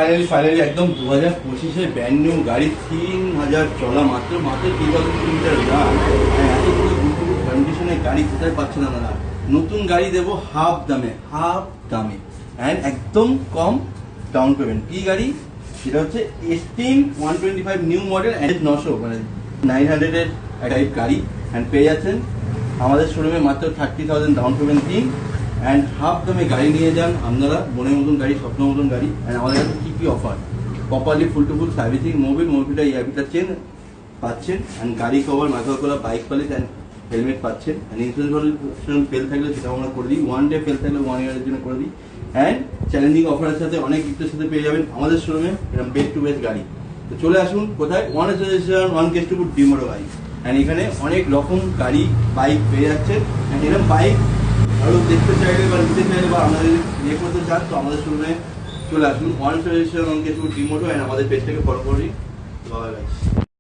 Finally একদম 2025-এ brand new গাড়ি, 3000 চলা, মাত্র 3000 কিলোমিটার রান। এতগুলো গুড কন্ডিশনের গাড়ি কোথায় পাচ্ছেন আপনারা? নতুন গাড়ি দেবো হাফ দামে অ্যান্ড একদম কম ডাউন পেমেন্ট। কি গাড়ি? সেটা হচ্ছে এস্টিম 125 নিউ মডেল 900 মানে 900-এর টাইপ গাড়ি, অ্যান্ড পেয়ে যাচ্ছেন আমাদের শোরুমে মাত্র 30,000 ডাউন পেমেন্ট দিন অ্যান্ড হাফ দামে গাড়ি নিয়ে যান আপনারা। মনের মতন গাড়ি, স্বপ্ন মতন গাড়ি। অ্যান্ড আমাদের কাছে কী কী অফার? প্রপারলি ফুল টু ফুল সার্ভিসিং, মোবিলটা ইয়ারবিটা চেন পাচ্ছেন, অ্যান্ড গাড়ি কভার, মাথা করা, বাইক পলিশ অ্যান্ড হেলমেট পাচ্ছেন। অ্যান্ড ইন্স্যুরেন্স ফেল থাকলে সেটাও আমরা করে দিই, 1 ডে ফেল থাকলে 1 ইয়ারের জন্য করে দিই। অ্যান্ড চ্যালেঞ্জিং অফারের সাথে অনেক গিফটের সাথে পেয়ে যাবেন আমাদের শোরুমে এরকম বেস্ট টু বেস্ট গাড়ি। তো চলে আসুন কোথায়? 1 অ্যাসোসিয়েশন 1 কেষ্টপুর ডিমোটো বাইক। অ্যান্ড এখানে অনেক রকম গাড়ি বাইক পেয়ে যাচ্ছেন। অ্যান্ড এরকম বাইক আরও দেখতে চাইলে বা নিতে চাইলে বা আমাদের ইয়ে করতে চান তো আমাদের শোরুমে চলে আসুন 1 অ্যাসোসিয়েশন 1 কেষ্টপুর ডিমোটো, অ্যান্ড আমাদের পেজটাকে ফলো করে দিন।